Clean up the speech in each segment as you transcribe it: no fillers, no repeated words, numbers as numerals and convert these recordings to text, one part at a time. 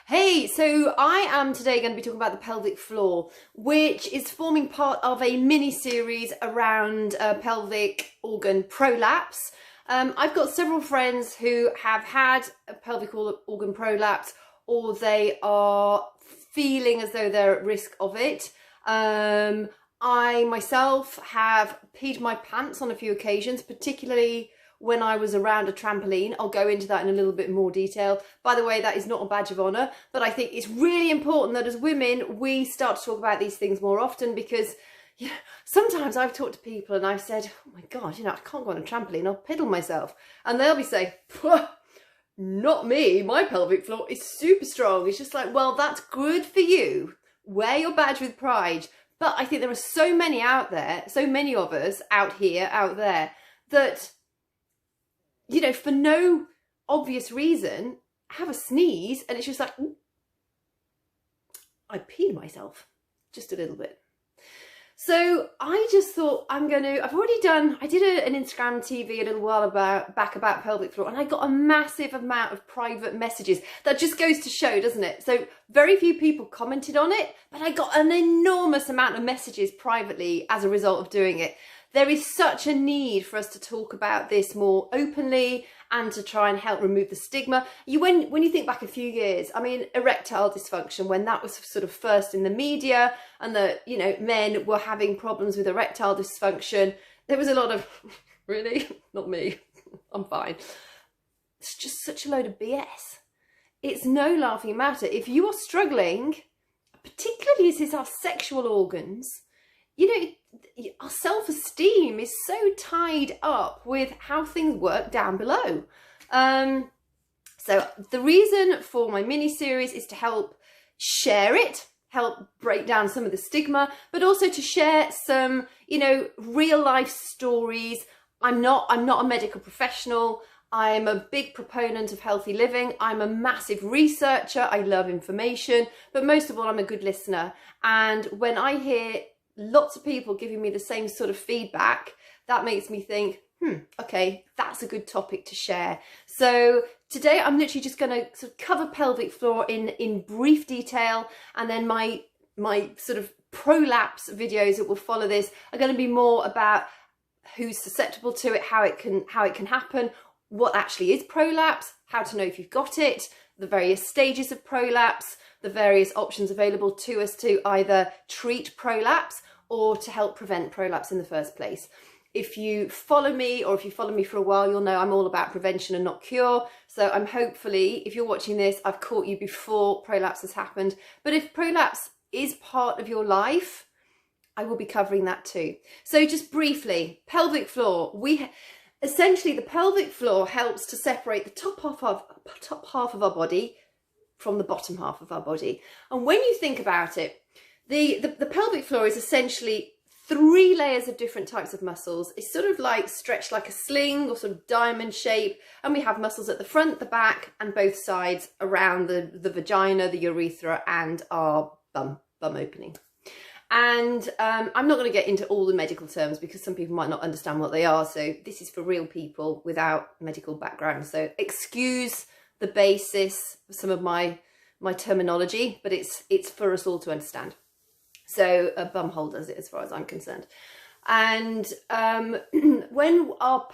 Hey, so I am today going to be talking about the pelvic floor, which is forming part of a mini-series around pelvic organ prolapse. I've got several friends who have had a pelvic organ prolapse, or they are feeling as though they're at risk of it. I myself have peed my pants on a few occasions, particularly when I was around a trampoline. I'll go into that in a little bit more detail. By the way, that is not a badge of honour, but I think it's really important that as women, we start to talk about these things more often, because sometimes I've talked to people and I've said, oh my God, I can't go on a trampoline, I'll piddle myself. And they'll be saying, not me, my pelvic floor is super strong. It's just like, well, that's good for you. Wear your badge with pride. But I think there are so many out there, so many of us out here, out there, that for no obvious reason, have a sneeze and it's just like, ooh, I peed myself just a little bit. So I just thought I did an Instagram TV a little while back about pelvic floor, and I got a massive amount of private messages. That just goes to show, doesn't it? So very few people commented on it, but I got an enormous amount of messages privately as a result of doing it. There is such a need for us to talk about this more openly and to try and help remove the stigma. When you think back a few years, I mean, erectile dysfunction, when that was sort of first in the media and that, men were having problems with erectile dysfunction, there was a lot of, really? Not me. I'm fine. It's just such a load of BS. It's no laughing matter. If you are struggling, particularly as is our sexual organs, our self-esteem is so tied up with how things work down below. So the reason for my mini-series is to help share it, help break down some of the stigma, but also to share some, real life stories. I'm not a medical professional. I'm a big proponent of healthy living. I'm a massive researcher. I love information, but most of all, I'm a good listener. And when I hear lots of people giving me the same sort of feedback, that makes me think, okay, that's a good topic to share. So today I'm literally just going to sort of cover pelvic floor in brief detail, and then my sort of prolapse videos that will follow this are going to be more about who's susceptible to it, how it can happen, what actually is prolapse, how to know if you've got it, the various stages of prolapse, the various options available to us to either treat prolapse or to help prevent prolapse in the first place. If you follow me, or if you follow me for a while, you'll know I'm all about prevention and not cure. So I'm hopefully, if you're watching this, I've caught you before prolapse has happened. But if prolapse is part of your life, I will be covering that too. So just briefly, pelvic floor. Essentially, the pelvic floor helps to separate the top half of our body from the bottom half of our body. And when you think about it, the pelvic floor is essentially 3 layers of different types of muscles. It's sort of like stretched like a sling or sort of diamond shape. And we have muscles at the front, the back, and both sides around the vagina, the urethra, and our bum opening. And I'm not going to get into all the medical terms because some people might not understand what they are. So this is for real people without medical background. So excuse the basis of some of my terminology, but it's for us all to understand. So a bum hole does it, as far as I'm concerned. And when our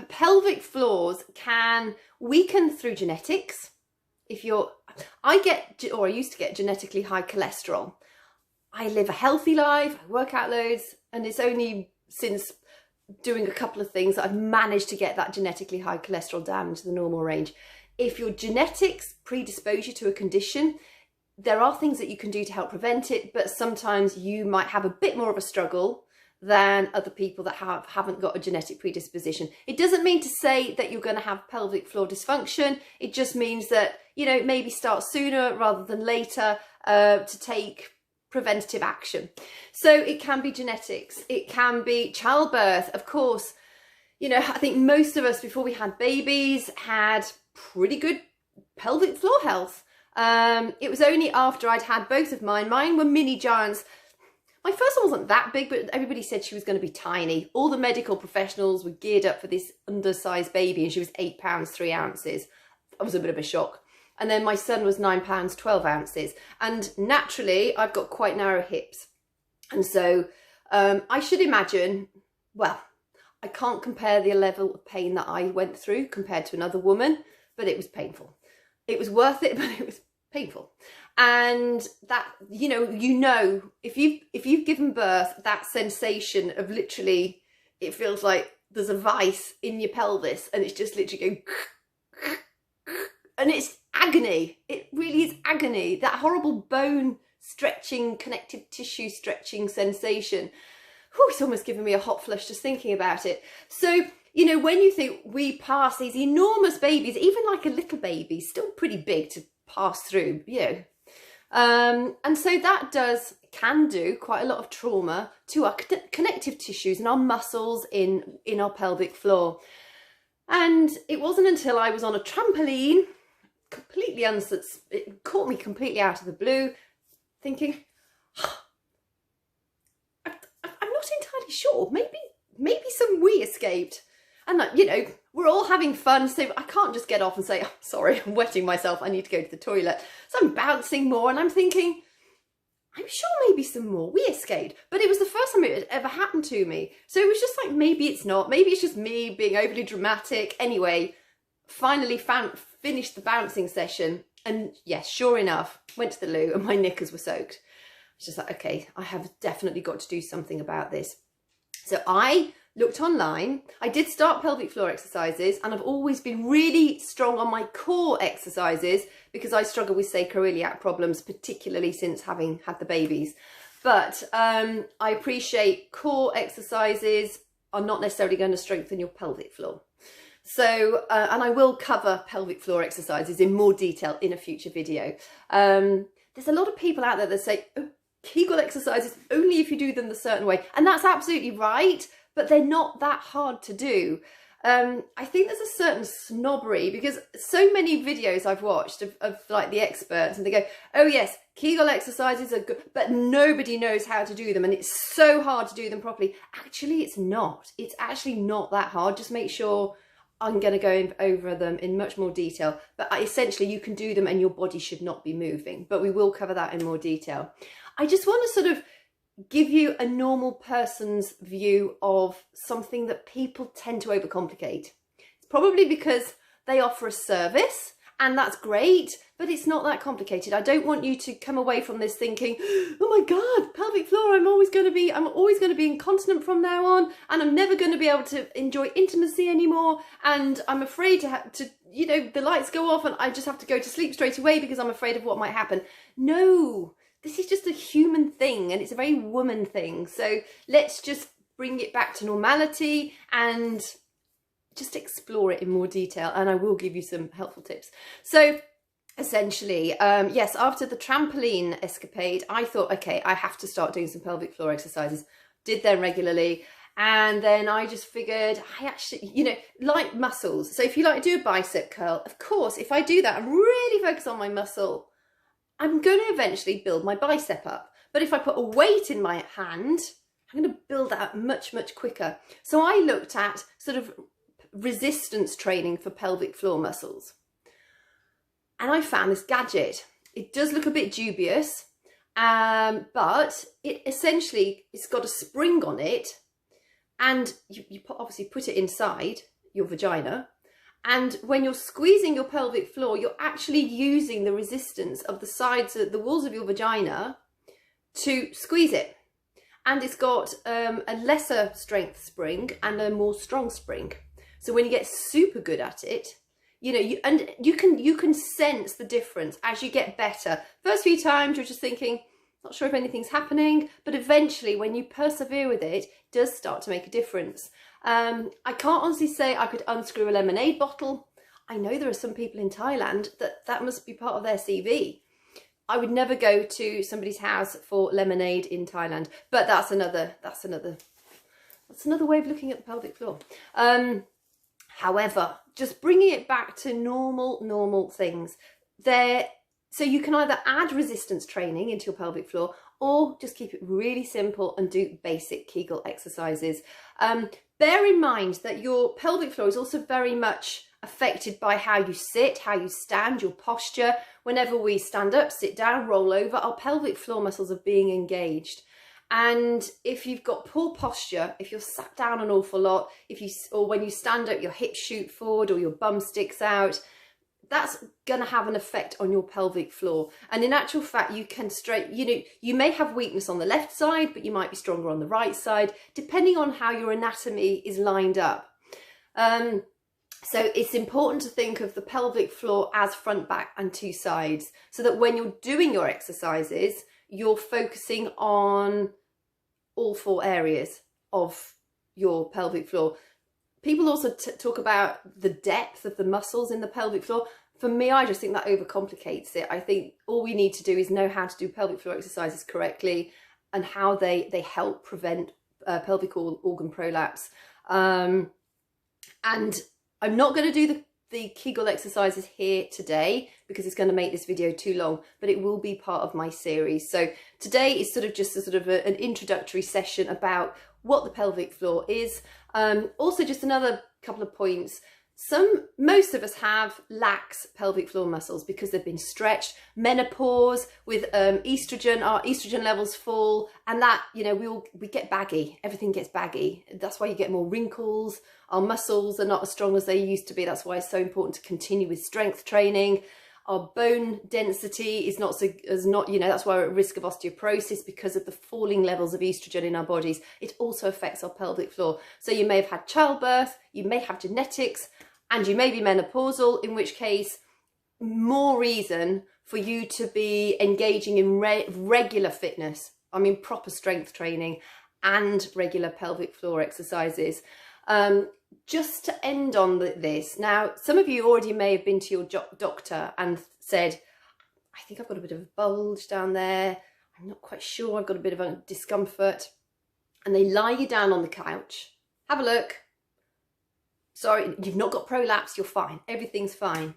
pelvic floors can weaken through genetics, I used to get genetically high cholesterol. I live a healthy life, I work out loads, and it's only since doing a couple of things that I've managed to get that genetically high cholesterol down into the normal range. If your genetics predispose you to a condition, there are things that you can do to help prevent it, but sometimes you might have a bit more of a struggle than other people that haven't got a genetic predisposition. It doesn't mean to say that you're going to have pelvic floor dysfunction. It just means that, maybe start sooner rather than later to take preventative action. So it can be genetics, it can be childbirth. Of course, I think most of us before we had babies had pretty good pelvic floor health. It was only after I'd had both of mine. Mine were mini giants. My first one wasn't that big, but everybody said she was going to be tiny. All the medical professionals were geared up for this undersized baby, and she was 8 pounds, 3 ounces. That was a bit of a shock. And then my son was £9, 12 ounces. And naturally, I've got quite narrow hips. And so I should imagine, well, I can't compare the level of pain that I went through compared to another woman, but it was painful. It was worth it, but it was painful. And that, you know, if you've given birth, that sensation of literally, it feels like there's a vice in your pelvis and it's just literally going, and it's agony. It really is agony. That horrible bone stretching, connective tissue stretching sensation. Whew, it's almost giving me a hot flush just thinking about it. So, you know, when you think we pass these enormous babies, even like a little baby, still pretty big to pass through, you know. And so that can do quite a lot of trauma to our connective tissues and our muscles in our pelvic floor. And it wasn't until I was on a trampoline, it caught me completely out of the blue, thinking, I'm not entirely sure, maybe some wee escaped. And like, you know, we're all having fun, so I can't just get off and say, oh, sorry, I'm wetting myself, I need to go to the toilet. So I'm bouncing more and I'm thinking, I'm sure maybe some more wee escaped. But it was the first time it had ever happened to me. So it was just like, maybe it's not, maybe it's just me being overly dramatic. Anyway, finally finished the bouncing session. And yes, sure enough, went to the loo and my knickers were soaked. I was just like, okay, I have definitely got to do something about this. So I looked online. I did start pelvic floor exercises and I've always been really strong on my core exercises because I struggle with sacroiliac problems, particularly since having had the babies. But I appreciate core exercises are not necessarily going to strengthen your pelvic floor. So, and I will cover pelvic floor exercises in more detail in a future video. There's a lot of people out there that say, oh, Kegel exercises only if you do them the certain way. And that's absolutely right, but they're not that hard to do. I think there's a certain snobbery because so many videos I've watched of like the experts and they go, oh yes, Kegel exercises are good, but nobody knows how to do them and it's so hard to do them properly. Actually, it's not. It's actually not that hard. Just make sure I'm going to go over them in much more detail, but essentially you can do them and your body should not be moving, but we will cover that in more detail. I just want to sort of give you a normal person's view of something that people tend to overcomplicate. It's probably because they offer a service and that's great, but it's not that complicated. I don't want you to come away from this thinking, oh my God, pelvic floor, I'm always going to be incontinent from now on, and I'm never going to be able to enjoy intimacy anymore, and I'm afraid to, you know, the lights go off and I just have to go to sleep straight away because I'm afraid of what might happen. No, this is just a human thing and it's a very woman thing. So let's just bring it back to normality and just explore it in more detail, and I will give you some helpful tips. So essentially, yes, after the trampoline escapade, I thought, okay, I have to start doing some pelvic floor exercises. Did them regularly. And then I just figured, I actually, you know, like muscles. So if you like to do a bicep curl, of course, if I do that and really focus on my muscle, I'm going to eventually build my bicep up. But if I put a weight in my hand, I'm going to build that up much, much quicker. So I looked at sort of resistance training for pelvic floor muscles. And I found this gadget. It does look a bit dubious, but it essentially, it's got a spring on it, and you obviously put it inside your vagina. And when you're squeezing your pelvic floor, you're actually using the resistance of the sides of the walls of your vagina to squeeze it. And it's got a lesser strength spring and a more strong spring. So when you get super good at it, you know, you can sense the difference as you get better. First few times you're just thinking, not sure if anything's happening, but eventually when you persevere with it, it does start to make a difference. I can't honestly say I could unscrew a lemonade bottle. I know there are some people in Thailand that must be part of their CV. I would never go to somebody's house for lemonade in Thailand, but that's another way of looking at the pelvic floor. However, just bringing it back to normal things. So you can either add resistance training into your pelvic floor, or just keep it really simple and do basic Kegel exercises. Bear in mind that your pelvic floor is also very much affected by how you sit, how you stand, your posture. Whenever we stand up, sit down, roll over, our pelvic floor muscles are being engaged. And if you've got poor posture, if you're sat down an awful lot, or when you stand up, your hips shoot forward or your bum sticks out, that's going to have an effect on your pelvic floor. And in actual fact, you may have weakness on the left side, but you might be stronger on the right side, depending on how your anatomy is lined up. So it's important to think of the pelvic floor as front, back and two sides, so that when you're doing your exercises, you're focusing on all four areas of your pelvic floor. People also talk about the depth of the muscles in the pelvic floor. For me, I just think that overcomplicates it. I think all we need to do is know how to do pelvic floor exercises correctly and how they help prevent pelvic organ prolapse. And I'm not going to do the Kegel exercises here today because it's going to make this video too long, but it will be part of my series. So today is sort of just an introductory session about what the pelvic floor is. Also, just another couple of points. Most of us have lax pelvic floor muscles because they've been stretched. Menopause with estrogen, our estrogen levels fall, and that, you know, we get baggy. Everything gets baggy. That's why you get more wrinkles. Our muscles are not as strong as they used to be. That's why it's so important to continue with strength training. Our bone density is not, you know, that's why we're at risk of osteoporosis because of the falling levels of estrogen in our bodies. It also affects our pelvic floor. So you may have had childbirth, you may have genetics, and you may be menopausal, in which case more reason for you to be engaging in regular fitness. I mean, proper strength training and regular pelvic floor exercises. Just to end on this, now, some of you already may have been to your doctor and said, I think I've got a bit of a bulge down there. I'm not quite sure. I've got a bit of a discomfort. And they lie you down on the couch. Have a look. Sorry, you've not got prolapse. You're fine. Everything's fine.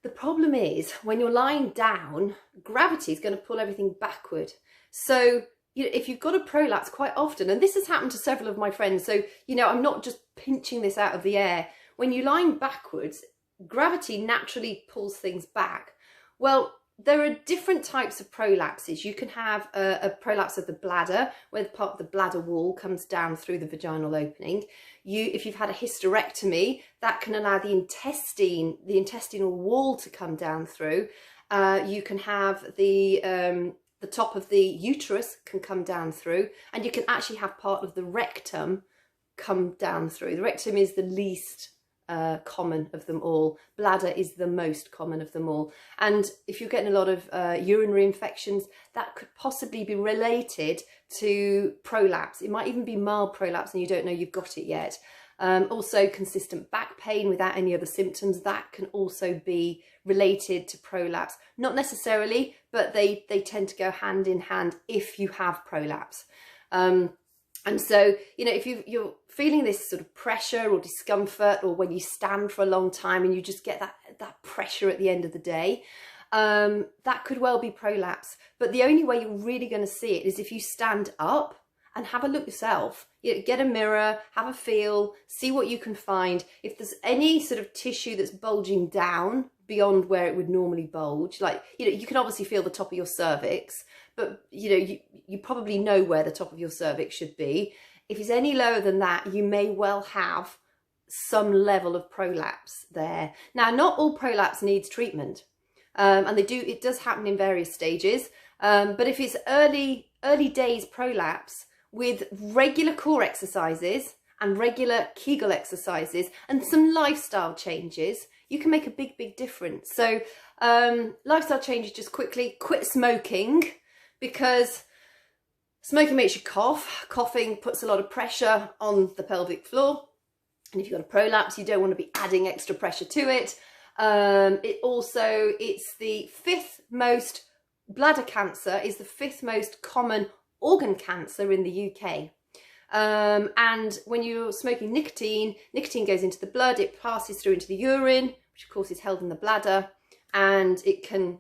The problem is when you're lying down, gravity is going to pull everything backward. So if you've got a prolapse quite often, and this has happened to several of my friends, so, you know, I'm not just pinching this out of the air. When you're lying backwards, gravity naturally pulls things back. Well, there are different types of prolapses. You can have a prolapse of the bladder, where the part of the bladder wall comes down through the vaginal opening. If you've had a hysterectomy, that can allow the intestinal wall to come down through. You can have the top of the uterus can come down through, and you can actually have part of the rectum come down through. The rectum is the least common of them all. Bladder is the most common of them all. And if you're getting a lot of urinary infections, that could possibly be related to prolapse. It might even be mild prolapse and you don't know you've got it yet. Also, consistent back pain without any other symptoms, that can also be related to prolapse. Not necessarily, but they tend to go hand in hand if you have prolapse. And so, you know, if you're feeling this sort of pressure or discomfort, or when you stand for a long time and you just get that pressure at the end of the day, that could well be prolapse. But the only way you're really going to see it is if you stand up and have a look yourself. You know, get a mirror, have a feel, see what you can find. If there's any sort of tissue that's bulging down beyond where it would normally bulge, like, you know, you can obviously feel the top of your cervix, but, you know, you probably know where the top of your cervix should be. If it's any lower than that, you may well have some level of prolapse there. Now, not all prolapse needs treatment, and it does happen in various stages. But if it's early days prolapse with regular core exercises and regular Kegel exercises and some lifestyle changes, you can make a big difference. So lifestyle changes, just quickly, quit smoking, because smoking makes you cough. Coughing puts a lot of pressure on the pelvic floor. And if you've got a prolapse, you don't want to be adding extra pressure to it. It's the fifth most, bladder cancer is the fifth most common organ cancer in the UK. And when you're smoking nicotine goes into the blood, it passes through into the urine, which of course is held in the bladder, and it can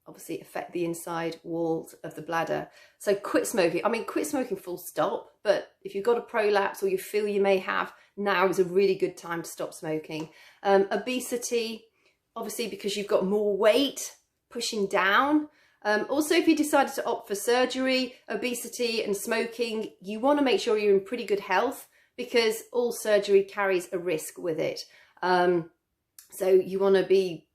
obviously affect the inside walls of the bladder. So quit smoking. I mean, quit smoking full stop, but if you've got a prolapse or you feel you may have, now is a really good time to stop smoking. Obesity, obviously because you've got more weight pushing down. Also, if you decided to opt for surgery, obesity and smoking, you want to make sure you're in pretty good health, because all surgery carries a risk with it. So you want to be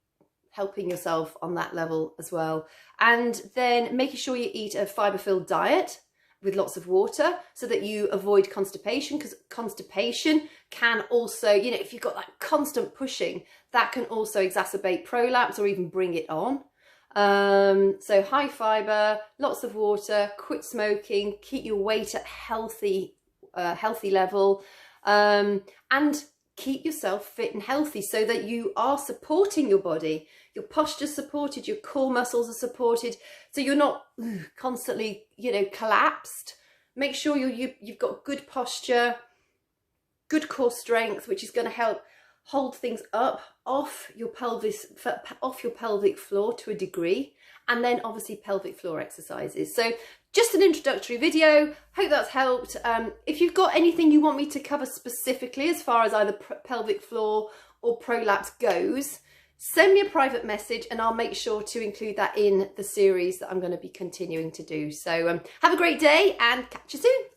helping yourself on that level as well. And then making sure you eat a fibre-filled diet with lots of water so that you avoid constipation, because constipation can also, you know, if you've got that constant pushing, that can also exacerbate prolapse or even bring it on. So high fibre, lots of water, quit smoking, keep your weight at healthy level, and keep yourself fit and healthy so that you are supporting your body. Your posture's supported, your core muscles are supported, so you're not constantly, you know, collapsed. Make sure you've got good posture, good core strength, which is going to help hold things up off your pelvic floor to a degree, and then obviously pelvic floor exercises. So just an introductory video. Hope that's helped. If you've got anything you want me to cover specifically as far as either pelvic floor or prolapse goes, send me a private message and I'll make sure to include that in the series that I'm going to be continuing to do. So have a great day and catch you soon.